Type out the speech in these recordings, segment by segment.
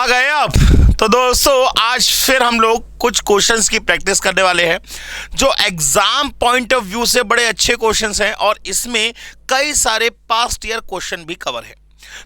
आ गए आप। तो दोस्तों आज फिर हम लोग कुछ क्वेश्चंस की प्रैक्टिस करने वाले हैं जो एग्जाम पॉइंट ऑफ व्यू से बड़े अच्छे क्वेश्चंस हैं और इसमें कई सारे पास्ट ईयर क्वेश्चन भी कवर है।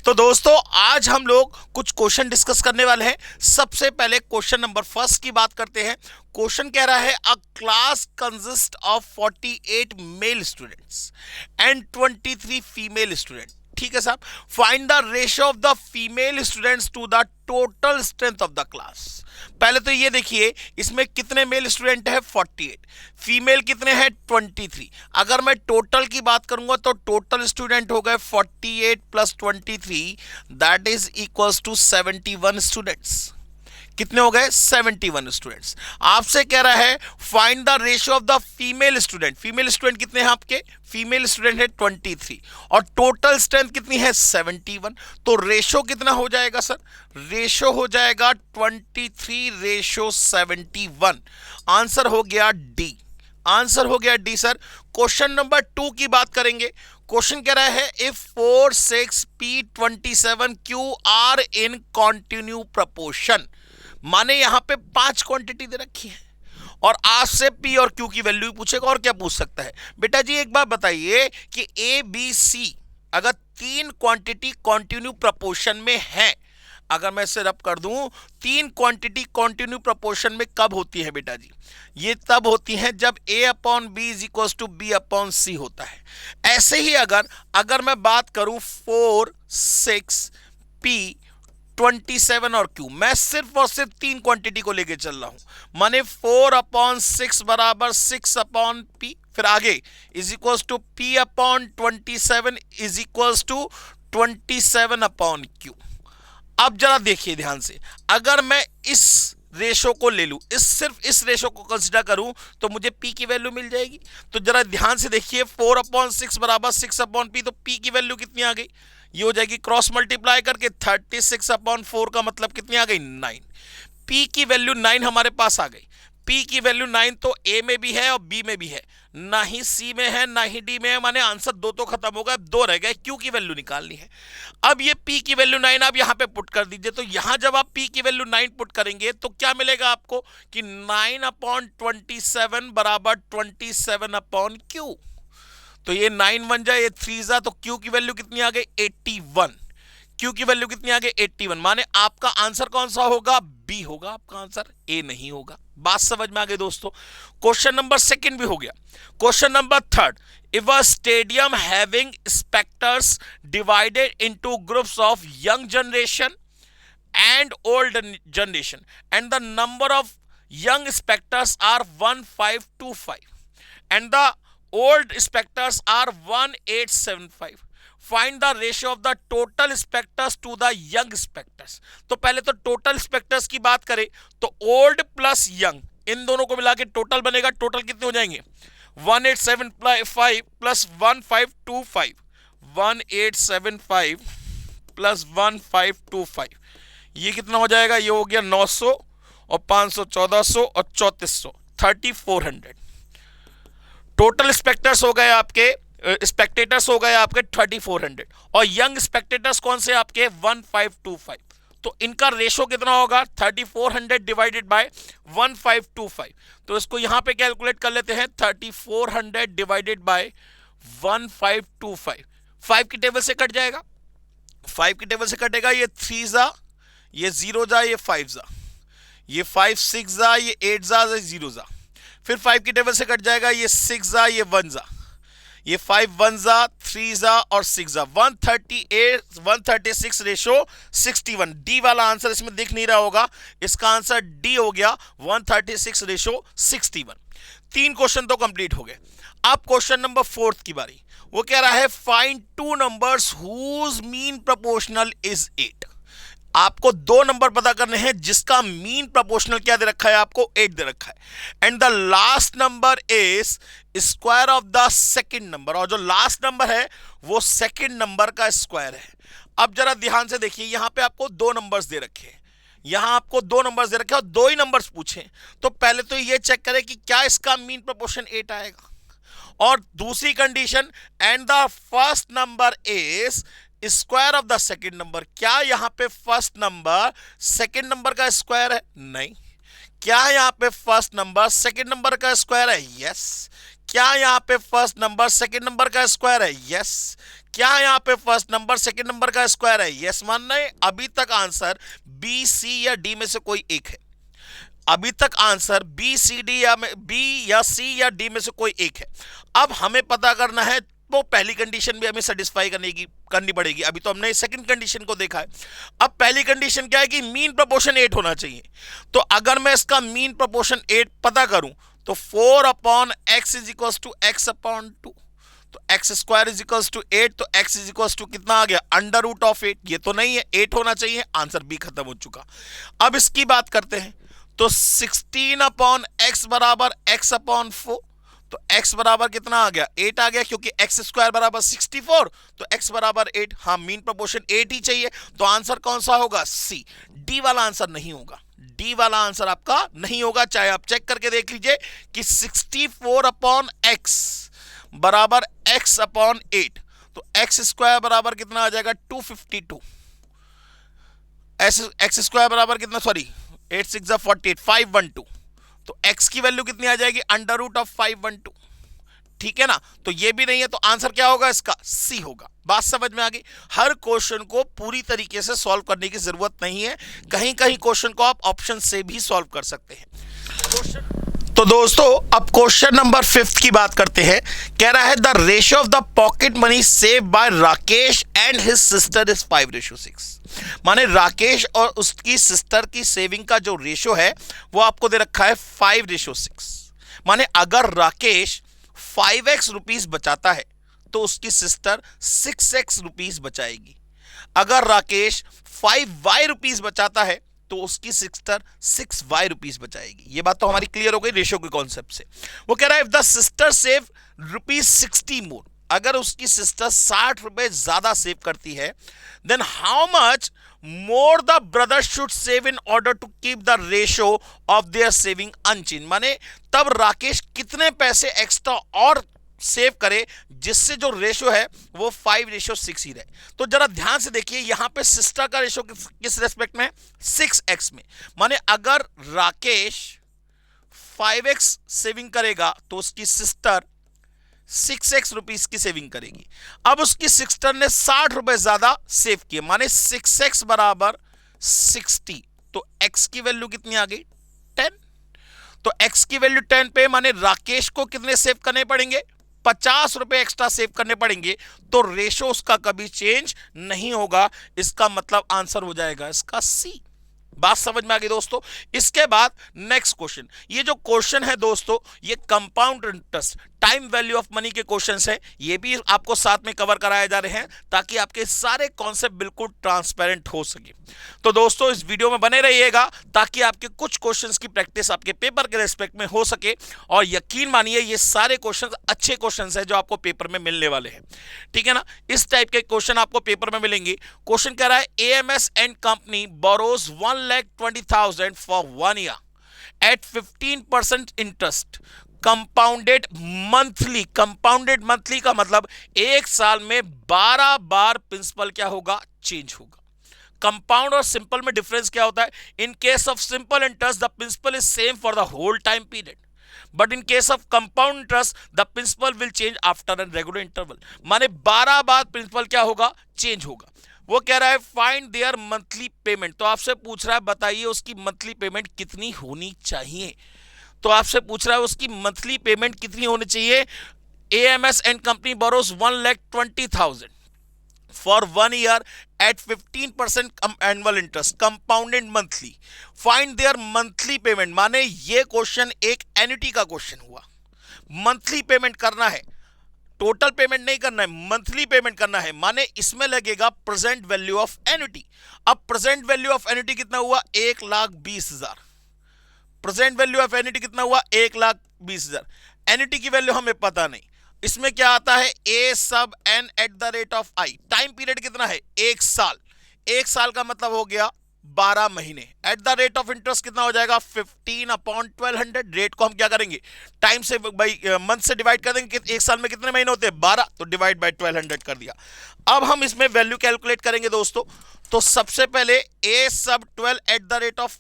तो दोस्तों आज हम लोग कुछ क्वेश्चन डिस्कस करने वाले हैं। सबसे पहले क्वेश्चन नंबर फर्स्ट की बात करते हैं। क्वेश्चन कह रहा है a class consist of 48 male students and 23 female student. ठीक है साहब, find the ratio of the female students to the total strength of the class. पहले तो ये देखिए इसमें कितने मेल स्टूडेंट है 48, फीमेल कितने हैं 23। अगर मैं टोटल की बात करूंगा तो टोटल स्टूडेंट हो गए 48 plus 23 that is equals to 71 students. कितने हो गए 71 स्टूडेंट्स। आपसे कह रहा है find the ratio of the female student. Female student कितने हैं आपके, फीमेल स्टूडेंट है 23 और टोटल स्ट्रेंथ कितनी है 71। तो रेशो कितना हो जाएगा सर, रेशो हो जाएगा 23:71। आंसर हो गया डी, आंसर हो गया डी सर। क्वेश्चन नंबर 2 की बात करेंगे। क्वेश्चन कह रहा है if 4, 6, P, 27, Q are in continue proportion. माने यहां पे 5 क्वांटिटी दे रखी है और आपसे पी और क्यू की वैल्यू पूछेगा और क्या पूछ सकता है। बेटा जी एक बात बताइए कि ए बी सी अगर 3 क्वांटिटी कॉन्टिन्यू प्रपोर्शन में है, अगर मैं इसे रब कर दूं 3 क्वांटिटी कॉन्टिन्यू प्रपोर्शन में कब होती है बेटा जी, ये तब होती है जब a upon b is equal to b upon c होता है। ऐसे ही अगर मैं बात करूं 4, 6, P, 27 और Q, मैं सिर्फ और सिर्फ 3 क्वांटिटी को लेके चल रहा हूं। माने 4 अपॉन 6 बराबर 6 अपॉन P, फिर आगे is equals to P upon 27 is equals to 27 upon Q। अब जरा देखिए ध्यान से, अगर मैं इस रेशो को ले लूं, सिर्फ इस रेशो को कंसीडर करूं तो मुझे P की वैल्यू मिल जाएगी। तो जरा ध्यान से देखिए 4 अपॉन 6 बराबर 6 अपॉन P, तो P की वैल्यू कितनी आ गई, ये हो जाएगी क्रॉस मल्टीप्लाई करके 36 अपॉन 4 का मतलब कितनी आ गई 9। P की वैल्यू 9 हमारे पास आ गई। P की वैल्यू 9 तो A में भी है और B में भी है, ना ही C में है ना ही D में है, माने आंसर 2 तो खत्म हो गए, 2 रह गए। Q की वैल्यू निकालनी है। अब ये P की वैल्यू 9 आप यहां पे पुट कर दीजिए। तो यहां जब आप P की वैल्यू 9 पुट करेंगे तो क्या मिलेगा आपको कि 9 अपॉन 27 बराबर 27 अपॉन Q। तो ये 9 बन जाए, ये 3 जा, तो Q की वैल्यू कितनी आ गई 81। Q की वैल्यू कितनी आ गई 81। माने आपका आंसर कौन सा होगा, बी होगा आपका आंसर, ए नहीं होगा। बात समझ में आ गई दोस्तों। क्वेश्चन नंबर 2 भी हो गया। Question number 3, if a stadium having spectres divided into groups of young generation and old generation and the number of young spectators are 1525 and the old spectators are 1875, find the ratio of the total spectators to the young spectators। तो पहले तो total spectres की बात करें तो old plus young in दोनों को मिला के टोटल बनेगा। टोटल कितने हो जाएंगे 1875 प्लस 1525, 1875 प्लस 1525, ये कितना हो जाएगा, ये हो गया 900 और 500 1400 और 3400 3400। टोटल स्पेक्टर्स हो गए आपके, स्पेक्टेटर्स हो गए आपके 3400 और यंग स्पेक्टेटर्स कौन से आपके 1525। तो इनका रेशो कितना होगा 3400 डिवाइडेड बाय 1525। तो इसको यहां पे कैलकुलेट कर लेते हैं 3400 डिवाइडेड बाय 1525। 5 की टेबल से कट जाएगा, 5 की टेबल से कटेगा, ये 3 जा, ये 0 जा, ये 5 जा, ये 5 6 जा, ये 8 जा, ये 0 जा, फिर 5 की टेबल से कट जाएगा, ये 6 जा, ये 1 जा, ये 5 1 जा, 3 जा और 6 जा, 138 136 रेशो 61। डी वाला आंसर इसमें दिख नहीं रहा होगा, इसका आंसर डी हो गया 136 रेशो 61। 3 क्वेश्चन तो कंप्लीट हो गए। अब क्वेश्चन नंबर 4 की बारी। वो कह रहा है find 2 numbers whose mean proportional is 8। आपको 2 नंबर पता करने हैं जिसका मीन प्रोपोर्शनल क्या दे रखा है, आपको 8 दे रखा है and the last number is square of the second number, और जो लास्ट नंबर है वो सेकंड नंबर का स्क्वायर है। अब जरा ध्यान से देखिए, यहां पे आपको 2 नंबर्स दे रखे हैं, यहां आपको 2 नंबर्स दे रखे हैं और 2 ही नंबर्स पूछे। तो पहले तो ये चेक करें कि क्या इसका मीन प्रोपोर्शन 8 आएगा, और दूसरी condition and the first number is square of the second number. क्या यहां पे फर्स्ट नंबर सेकंड नंबर का स्क्वायर है? नहीं। क्या यहां पे फर्स्ट नंबर सेकंड नंबर का स्क्वायर है? यस। क्या यहां पे फर्स्ट नंबर सेकंड नंबर का स्क्वायर है? यस। क्या यहां पे फर्स्ट नंबर सेकंड नंबर का स्क्वायर है? यस मानना है। अभी तक आंसर बी, सी या डी में से कोई एक है। अभी तक आंसर बी, सी, डी या बी या सी या डी में से कोई एक है। अब हमें पता करना है, तो पहली कंडीशन भी हमें सेटिस्फाई करनी पड़ेगी। अभी तो हमने सेकंड कंडीशन को देखा है। अब पहली कंडीशन क्या है कि मीन प्रोपोर्शन 8 होना चाहिए। तो अगर मैं इसका मीन प्रोपोर्शन 8 पता करूं तो 4 upon x is equal to x upon 2। तो x square is equal to 8। तो एक्स इज इक्वल टू कितना आ गया? Under root of 8। ये तो नहीं है, 8 होना चाहिए। आंसर बी खत्म हो चुका। अब इसकी बात करते हैं। तो 16 अपॉन एक्स बराबर एक्स अपॉन 4। तो x बराबर कितना आ गया? 8 आ गया, क्योंकि एक्स स्क्वायर बराबर 64। तो x बराबर 8। हाँ, मीन प्रोपोर्शन 8 ही चाहिए। तो आंसर कौन सा होगा? सी। डी वाला आंसर नहीं होगा। डी वाला आंसर आपका नहीं होगा। चाहे आप चेक करके देख लीजिए कि 64 अपॉन एक्स बराबर x अपॉन 8। तो एक्स स्क्वायर बराबर कितना आ जाएगा? 252। एक्स स्क्वायर बराबर कितना, सॉरी 8 6 48, 512। तो x की वैल्यू कितनी आ जाएगी? Under root of 512। ठीक है ना? तो ये भी नहीं है, तो आंसर क्या होगा इसका? सी होगा। बात समझ में आ गई? हर क्वेश्चन को पूरी तरीके से सॉल्व करने की जरूरत नहीं है। कहीं कहीं क्वेश्चन को आप ऑप्शन से भी सॉल्व कर सकते हैं। तो दोस्तों, अब क्वेश्चन नंबर 5 की बात करते हैं। कह रहा है the ratio of the pocket money save by Rakesh and his sister is 5:6। माने राकेश और उसकी सिस्टर की सेविंग का जो रेशियो है वो आपको दे रखा है 5:6। माने अगर राकेश 5x रुपीस बचाता है तो उसकी सिस्टर 6x रुपीस बचाएगी। अगर राकेश 5y रुपीस बचाता है तो उसकी सिस्टर 6y रुपीस बचाएगी। ये बात तो हमारी क्लियर हो गई रेशियो के कॉन्सेप्ट से। वो कह रहा है if the sister save ₹60 more, अगर उसकी सिस्टर 60 रुपए ज्यादा सेव करती है, then how much more the brother should save in order to keep the ratio of their saving unchange. माने तब राकेश कितने पैसे एक्स्ट्रा और सेव करे जिससे जो रेशियो है वो 5:6 ही रहे। तो जरा ध्यान से देखिए, यहां पे सिस्टर का रेशियो किस रेस्पेक्ट में? 6x में। माने अगर राकेश 5x सेविंग करेगा तो उसकी सिस्टर 6x रुपीस की सेविंग करेगी। अब उसकी सिस्टर ने 60 रुपए ज्यादा सेव किए, माने 6x बराबर 60। तो x की वैल्यू कितनी आ गई? 10। तो x की वैल्यू 10 पे माने राकेश को कितने सेव करने पड़ेंगे? 50 रुपए एक्स्ट्रा सेव करने पड़ेंगे। तो रेशो उसका कभी चेंज नहीं होगा। इसका मतलब आंसर हो जाएगा इसका सी। बात समझ में आ गई दोस्तों? इसके बाद नेक्स्ट क्वेश्चन। ये जो क्वेश्चन है दोस्तों, ये compound interest time value of money के क्वेश्चंस है। ये भी आपको साथ में कवर कराए जा रहे हैं ताकि आपके सारे कॉन्सेप्ट बिल्कुल ट्रांसपेरेंट हो सके। तो दोस्तों, इस वीडियो में बने रहिएगा ताकि आपके कुछ क्वेश्चंस की प्रैक्टिस आपके पेपर के रेस्पेक्ट में हो सके। और यकीन मानिए ये सारे क्वेश्चन अच्छे क्वेश्चन है जो आपको पेपर में मिलने वाले हैं। ठीक है ना? इस टाइप के क्वेश्चन आपको पेपर में मिलेंगे। क्वेश्चन कह रहा है AMS and company borrows 1,20,000 for 1 year at 15% interest compounded monthly. Compounded monthly का मतलब एक साल में 12 बार प्रिंसिपल क्या होगा? चेंज होगा। कंपाउंड और सिंपल में डिफरेंस क्या होता है? In case of simple interest the principal is same for the whole time period, but in case of compound interest the principal will change after an regular interval. माने 12 बार principal क्या होगा? Change होगा। वो कह रहा है फाइंड देयर मंथली पेमेंट। तो आपसे पूछ रहा है बताइए उसकी मंथली पेमेंट कितनी होनी चाहिए। तो आपसे पूछ रहा है उसकी मंथली पेमेंट कितनी होनी चाहिए। AMS and company borrows 1,20,000 for 1 year at 15% annual interest compounded monthly. Find their monthly payment. माने ये क्वेश्चन एक एन्युटी का क्वेश्चन हुआ। मंथली पेमेंट करना है, टोटल पेमेंट नहीं करना है, मंथली पेमेंट करना है। माने इसमें लगेगा प्रेजेंट वैल्यू ऑफ एन्युटी। अब प्रेजेंट वैल्यू ऑफ एन्युटी कितना हुआ? 1,20,000। प्रेजेंट वैल्यू ऑफ एन्युटी कितना हुआ? 1,20,000। एन्युटी की वैल्यू हमें पता नहीं। इसमें क्या आता है? A sub n at the rate of I। Time period कितना है? 1 साल। 1 साल का मतलब हो गया 12 महीने। At the rate of interest कितना हो जाएगा 15/1200। रेट को हम क्या करेंगे टाइम से भाई मंथ से डिवाइड कर देंगे कि एक साल में कितने महीने होते हैं 12, तो डिवाइड बाय 1200 कर दिया। अब हम इसमें वैल्यू कैलकुलेट करेंगे दोस्तों। तो सबसे पहले a सब 12 at the rate of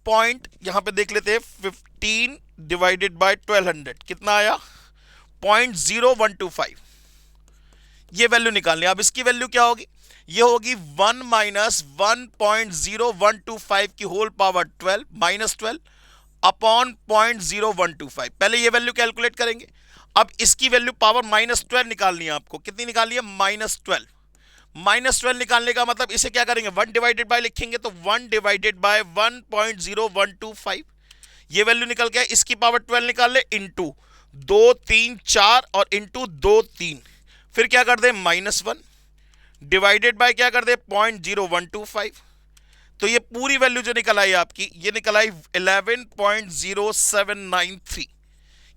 point, यहां पे देख लेते हैं 15 डिवाइडेड बाय 1200 कितना आया 0.0125। ये वैल्यू निकालनी है। अब इसकी वैल्यू क्या होगी, ये होगी 1 माइनस 1.0125 की होल पावर 12 माइनस 12 अपॉन 0.0125। पहले ये वैल्यू कैलकुलेट करेंगे। अब इसकी वैल्यू पावर -12 निकालनी है आपको। कितनी निकालनी है -12। -12 निकालने का मतलब इसे क्या करेंगे 1 डिवाइडेड बाय लिखेंगे, तो 1 डिवाइडेड बाय 1.0125 ये वैल्यू निकल गया। इसकी पावर 12 निकाल ले इंटू 2 3 4 और इंटू 2 3, फिर क्या कर दे -1 डिवाइडेड बाय क्या कर दे 0.0125। तो ये पूरी वैल्यू जो निकल आई आपकी, ये निकल आई 11.0793।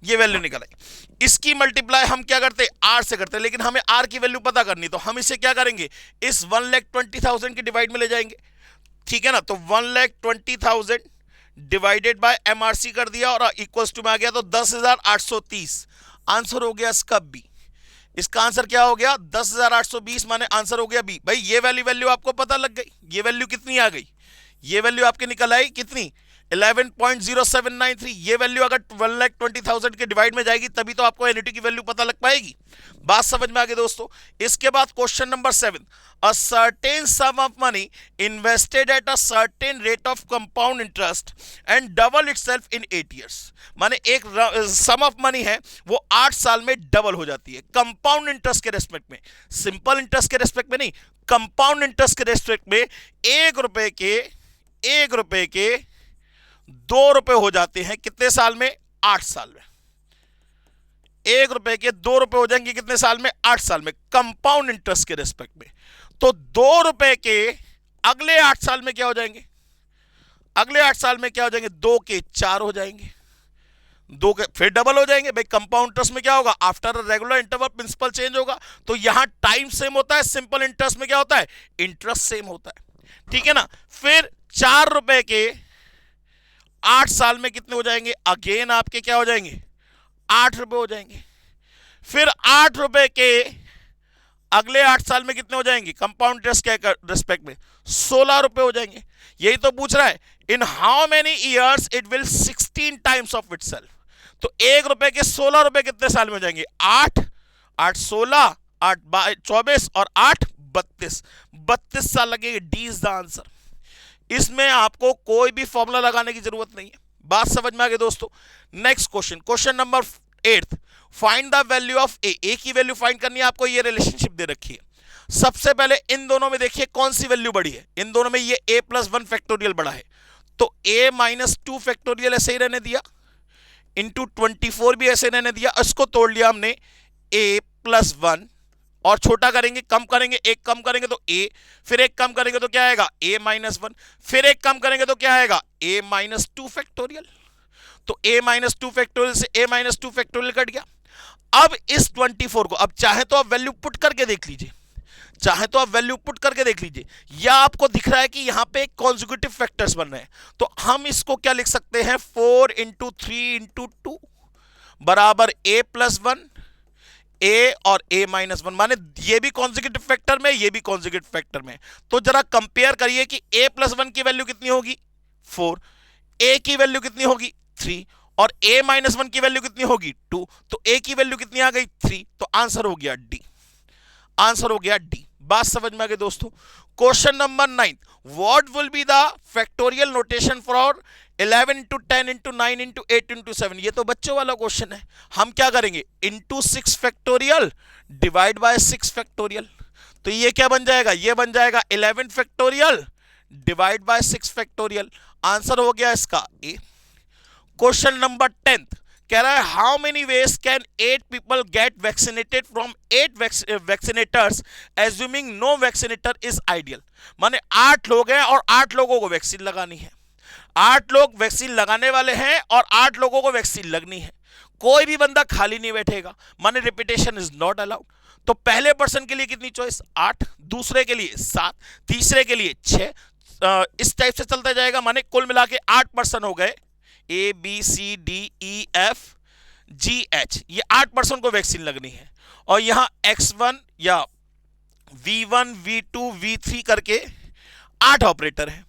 ये वैल्यू निकल आई। इसकी मल्टीप्लाई हम क्या करते आर से करते, लेकिन हमें आर की वैल्यू पता करनी, तो हम इसे क्या करेंगे इस 1,20,000 की डिवाइड में ले जाएंगे। ठीक है ना, तो 1,20,000 डिवाइडेड बाय एमआरसी कर दिया और इक्वल्स टू में आ गया तो 10,830। आंसर हो गया इसका बी। इसका आंसर क्या हो गया 10,820, माने आंसर हो गया बी। भाई ये वाली वैल्यू आपको पता लग गई। ये वैल्यू कितनी आ गई, ये वैल्यू आपके निकल आई कितनी 11.0793। ये वैल्यू अगर 1,20,000 के डिवाइड में जाएगी तभी तो आपको एनईटी की वैल्यू पता लग पाएगी। बात समझ में आ गई दोस्तों। इसके बाद question number 7, a certain some of money invested at a certain rate of compound interest and double itself in 8 years. माने एक सम ऑफ मनी है वो 8 साल में डबल हो जाती है कंपाउंड इंटरेस्ट के रेस्पेक्ट में, सिंपल इंटरेस्ट के रेस्पेक्ट में नहीं, कंपाउंड इंटरेस्ट के रेस्पेक्ट में। 1 रुपए के 2 रुपए हो जाते हैं कितने साल में 8 साल में। 1 रुपए के 2 रुपए हो जाएंगे कितने साल में 8 साल में, कंपाउंड इंटरेस्ट के रेस्पेक्ट में। तो 2 रुपए के अगले 8 साल में क्या हो जाएंगे, अगले 8 साल में क्या हो जाएंगे 2 के 4 हो जाएंगे, 2 के फिर डबल हो जाएंगे। भाई कंपाउंड इंटरेस्ट में क्या होगा after regular interval principal change होगा, तो यहां टाइम सेम होता है, सिंपल इंटरेस्ट में क्या होता है इंटरेस्ट सेम होता है। ठीक है ना, फिर 4 रुपए के 8 साल में कितने हो जाएंगे, अगेन आपके क्या हो जाएंगे 8 रुपए हो जाएंगे। फिर 8 रुपए के अगले 8 साल में कितने हो जाएंगे कंपाउंड इंटरेस्ट के रेस्पेक्ट में 16 रुपए हो जाएंगे। यही तो पूछ रहा है, इन how many years it will 16 times of itself. तो 1 रुपए के 16 रुपए कितने साल में हो जाएंगे 8 8 16 8 24 और 8 32 32 साल लगेंगे। D is the answer. इसमें आपको कोई भी फॉर्मूला लगाने की जरूरत नहीं है। बात समझ में आ गई दोस्तों। Next question, question number 8, find the value of a की वैल्यू फाइंड करनी है आपको। ये रिलेशनशिप दे रखी है। सबसे पहले इन दोनों में देखिए कौन सी वैल्यू बड़ी है। इन दोनों में ये a+1 फैक्टोरियल बड़ा है, तो a-2 फैक्टोरियल ऐसे ही रहने दिया, इंटू 24 भी ऐसे रहने दिया। इसको तोड़ लिया हमने a+1 और छोटा करेंगे कम करेंगे, एक कम करेंगे तो a, फिर एक कम करेंगे तो क्या आएगा a-1, फिर एक कम करेंगे तो क्या आएगा a-2 फैक्टोरियल। तो a-2 फैक्टोरियल से a-2 फैक्टोरियल कट गया। अब इस 24 को अब चाहे तो आप वैल्यू पुट करके देख लीजिए, चाहे तो आप वैल्यू पुट करके देख लीजिए, या आपको दिख रहा है कि यहां पे कॉन्जिक्यूटिव फैक्टर्स बन रहे हैं, तो हम इसको क्या लिख सकते हैं 4 × 3 × 2 बराबर a+1 a और a-1, माने ये भी कॉन्जिक्यूटिव फैक्टर में, ये भी कॉन्जिक्यूटिव फैक्टर में। तो जरा कंपेयर करिए कि a+1 की वैल्यू कितनी होगी 4, a की वैल्यू कितनी होगी 3 और a-1 की वैल्यू कितनी होगी 2। तो a की वैल्यू कितनी आ गई 3, तो आंसर हो गया डी। आंसर हो गया डी। बात समझ में आ गई दोस्तों। Question number 9, what will be the factorial notation for 11 × 10 × 9 × 8 × 7। ये तो बच्चों वाला क्वेश्चन है। हम क्या करेंगे into 6 factorial divide by 6 factorial. तो ये क्या बन जाएगा, ये बन जाएगा 11 factorial divide by 6 factorial. Answer हो गया इसका ए। क्वेश्चन नंबर 10 कह रहा है how many ways can 8 people get vaccinated from 8 vaccinators assuming no vaccinator is ideal. माने 8 लोग हैं और 8 लोगों को वैक्सीन लगानी है, 8 लोग वैक्सीन लगाने वाले हैं और 8 लोगों को वैक्सीन लगनी है। कोई भी बंदा खाली नहीं बैठेगा, माने रिपीटेशन इज नॉट अलाउड। तो पहले पर्सन के लिए कितनी चॉइस? 8, दूसरे के लिए 7, तीसरे के लिए 6, इस टाइप से चलता जाएगा। माने कुल मिला के 8 पर्सन हो गए, ABCDEF GH, ये 8 पर्सन को वैक्सीन लगनी है। और यहां X1 या V1 V2 V3 करके 8 ऑपरेटर हैं।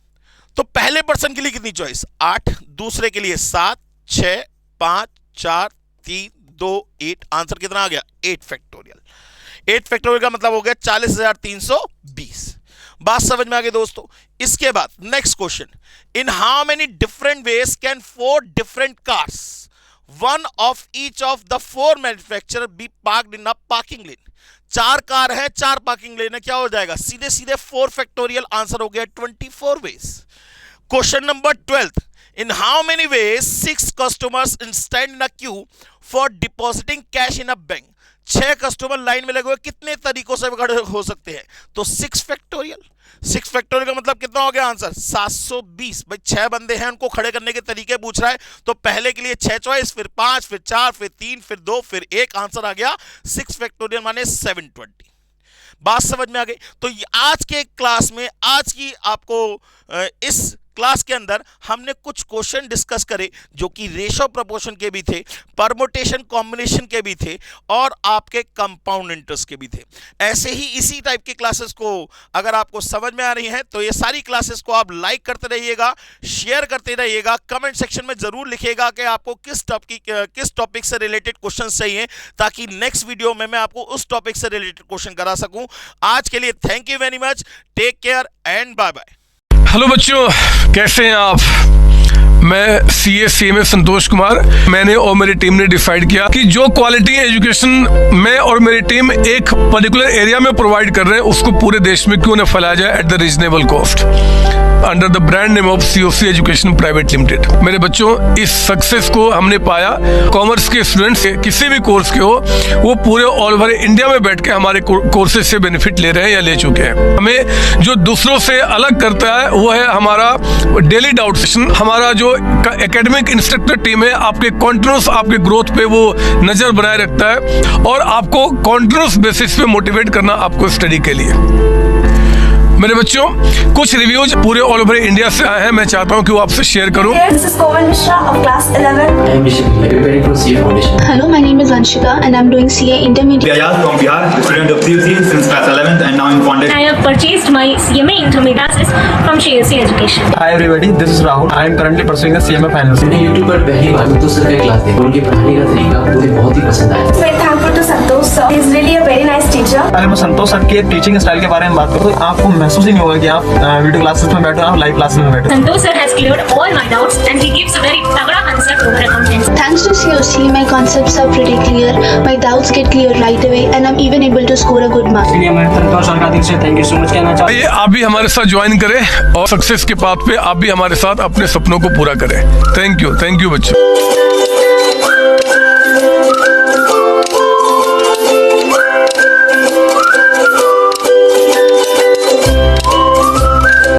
तो पहले पर्सन के लिए कितनी चॉइस? 8, दूसरे के लिए 7, 6, 5, 4, 3, 2, 8। आंसर कितना आ गया? 8 फैक्टोरियल। 8 फैक्टोरियल का मतलब हो गया 40,320। बात समझ में आ गई दोस्तों। इसके बाद next question, in how many different ways can 4 different cars, one of each of the 4 manufacturer be parked in a parking lane? 4 car है, 4 पार्किंग लेन है, क्या हो जाएगा? सीधे सीधे 4 फैक्टोरियल। आंसर हो गया 24 ways. Question number 12, in how many ways 6 customers stand in a queue for depositing cash in a bank? 6 customer line में लगे हुए, कितने तरीकों से खड़े हो सकते हैं? तो 6 फैक्टोरियल। 6 फैक्टोरियल का मतलब कितना हो गया आंसर? 720। भाई 6 बंदे हैं, उनको खड़े करने के तरीके पूछ रहा है, तो पहले के लिए 6 चॉइस, फिर 5, फिर 4, फिर 3, फिर 2, फिर 1। आंसर आ गया 6 फैक्टोरियल माने 720। बात समझ में आ गई। तो आज के क्लास में, आज की आपको इस क्लास के अंदर हमने कुछ क्वेश्चन डिस्कस करे जो कि रेशो प्रोपोर्शन के भी थे, परमुटेशन कॉम्बिनेशन के भी थे और आपके कंपाउंड इंटरेस्ट के भी थे। ऐसे ही इसी टाइप की क्लासेस को अगर आपको समझ में आ रही हैं तो ये सारी क्लासेस को आप लाइक करते रहिएगा, शेयर करते रहिएगा, कमेंट सेक्शन में जरूर लिखिएगा कि आपको किस टॉपिक से रिलेटेड क्वेश्चन चाहिए, ताकि नेक्स्ट वीडियो में मैं आपको उस टॉपिक से रिलेटेड क्वेश्चन करा सकूं। आज के लिए thank you very much, take care and bye bye. Hello बच्चों, कैसे हैं आप? मैं CA संतोष कुमार। मैंने और मेरी टीम ने डिसाइड किया कि जो क्वालिटी एजुकेशन मैं और मेरी टीम एक पर्टिकुलर एरिया में प्रोवाइड कर रहे हैं, उसको पूरे देश में क्यों न फैलाया जाए at the reasonable cost, under the brand name of COC education private limited. मेरे बच्चों, इस सक्सेस को हमने पाया, कॉमर्स के स्टूडेंट्स किसी भी कोर्स के हो, वो पूरे ऑल ओवर इंडिया में बैठ के हमारे कोर्सेज से बेनिफिट ले रहे हैं या ले चुके हैं। हमें जो दूसरों से अलग करता है वो है हमारा डेली डाउट सेशन। हमारा जो एकेडमिक इंस्ट्रक्टर टीम है, आपके कॉन्टिन्यूस आपके ग्रोथ पे वो नजर बनाए रखता है और आपको कॉन्टिन्यूस बेसिस पे मोटिवेट करना आपको स्टडी के लिए। मेरे बच्चों, कुछ रिव्यूज पूरे ऑल ओवर इंडिया से आए हैं, मैं चाहता हूं कि वो आपसे शेयर करूं। This is Komal Mishra of class 11. I am Rishik, preparing for CA Foundation. Hello, my name is Vanshika and I'm doing CA Intermediate. Ayaz from Bihar, student of COC since class 11th and now in foundation. I have purchased my CMA Intermediate classes from CSC Education. Hi everybody, this is Rahul. I am currently pursuing the CMA finals. मैंने YouTube पर पहली बार तो sir का class देखा, उनके पढ़ाने का तरीका मुझे बहुत ही पसंद आया। Very thankful to Santosh sir. He is really a very nice teacher. अगर मैं संतोष सर के टीचिंग स्टाइल के बारे में बात करूँ तो आपको महसूस ही नहीं होगा कि आप वीडियो क्लासेस में बैठो, आप लाइव क्लासेस में बैठो। Santosh sir has cleared all my doubts and he gives a very तगड़ा concept over accountancy. Thanks to COC, my concepts are pretty clear, my doubts get clear right away and I'm even able to score a good mark. इसलिए मैं संतोष sir का दिल से thank you so much कहना चाहता हूँ। आइए आप भी हमारे साथ ज्वाइन करें और सक्सेस के पाथ पे आप भी हमारे साथ अपने सपनों को पूरा करें। थैंक यू बच्चों।